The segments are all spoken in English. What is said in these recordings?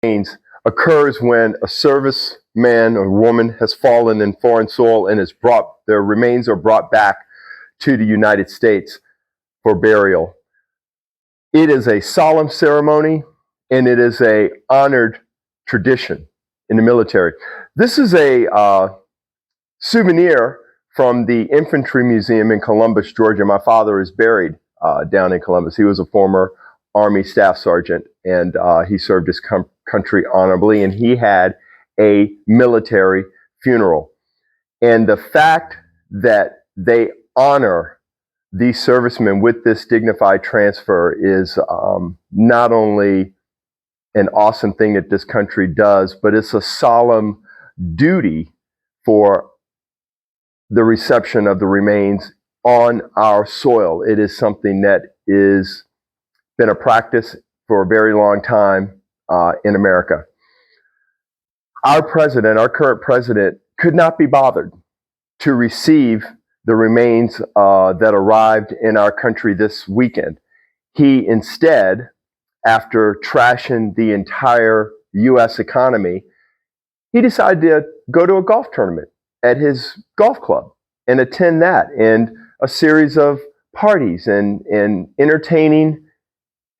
remains occurs when a serviceman or woman has fallen in foreign soil and their remains are brought back to the United States for burial. It is a solemn ceremony and it is a honored tradition in the military. This is a souvenir from the Infantry Museum in Columbus, Georgia. My father is buried down in Columbus. He was a former Army Staff Sergeant, and he served his country honorably, and he had a military funeral. And the fact that they honor these servicemen with this dignified transfer is not only an awesome thing that this country does, but it's a solemn duty for the reception of the remains on our soil. It is something that is been a practice for a very long time in America. Our current president, could not be bothered to receive the remains that arrived in our country this weekend. He instead, after trashing the entire U.S. economy, he decided to go to a golf tournament at his golf club and attend that, and a series of parties and entertaining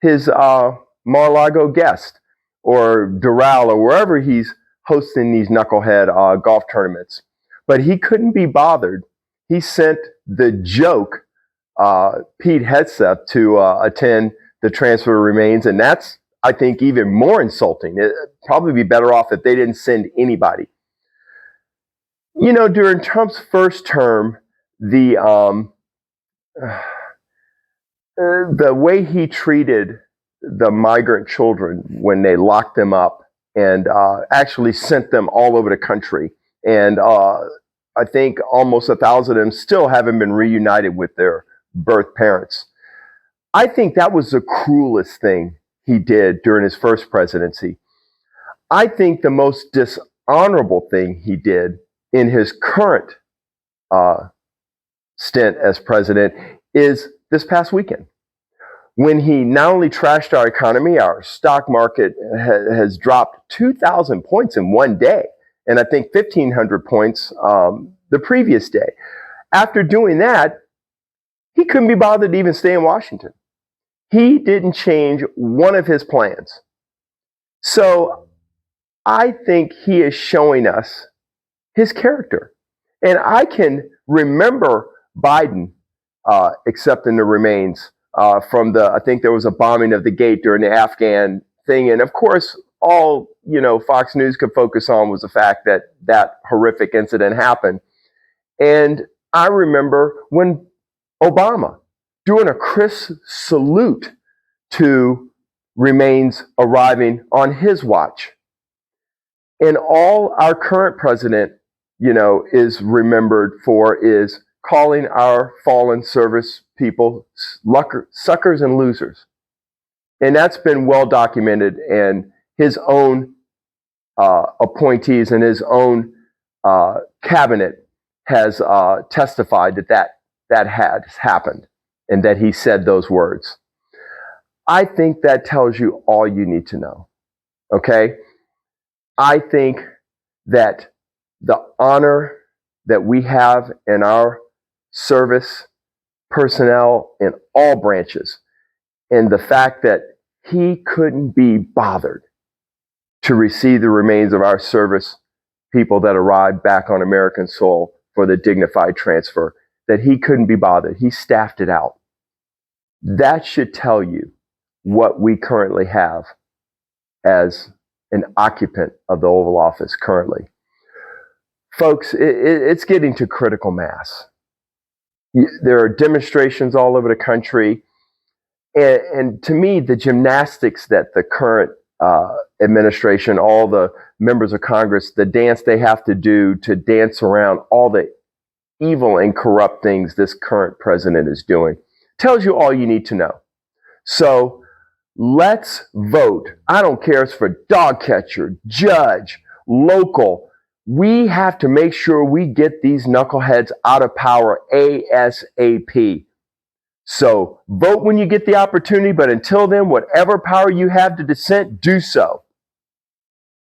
his Mar-a-Lago guest or Doral or wherever he's hosting these knucklehead golf tournaments. But he couldn't be bothered. He sent the joke Pete Hegseth to attend the transfer of remains, and that's, I think, even more insulting. It'd probably be better off if they didn't send anybody. You know, during Trump's first term, the way he treated the migrant children when they locked them up and actually sent them all over the country, and I think almost 1,000 of them still haven't been reunited with their birth parents. I think that was the cruelest thing he did during his first presidency. I think the most dishonorable thing he did in his current stint as president is this past weekend, when he not only trashed our economy, our stock market has dropped 2,000 points in one day, and I think 1,500 points the previous day. After doing that, he couldn't be bothered to even stay in Washington. He didn't change one of his plans. So I think he is showing us his character. And I can remember Biden accepting the remains from I think there was a bombing of the gate during the Afghan thing. And of course, all, Fox News could focus on was the fact that that horrific incident happened. And I remember when Obama doing a crisp salute to remains arriving on his watch. And all our current president, is remembered for is calling our fallen service people suckers and losers. And that's been well documented, and his own appointees and his own cabinet has testified that had happened and that he said those words. I think that tells you all you need to know, okay? I think that the honor that we have in our service personnel in all branches, and the fact that he couldn't be bothered to receive the remains of our service people that arrived back on American soil for the dignified transfer, that he couldn't be bothered. He staffed it out. That should tell you what we currently have as an occupant of the Oval Office currently. Folks, it's getting to critical mass. There are demonstrations all over the country. And to me, the gymnastics that the current administration, all the members of Congress, the dance they have to do to dance around all the evil and corrupt things this current president is doing, tells you all you need to know. So let's vote. I don't care if it's for dog catcher, judge, local. We have to make sure we get these knuckleheads out of power ASAP. So vote when you get the opportunity, but until then, whatever power you have to dissent, do so.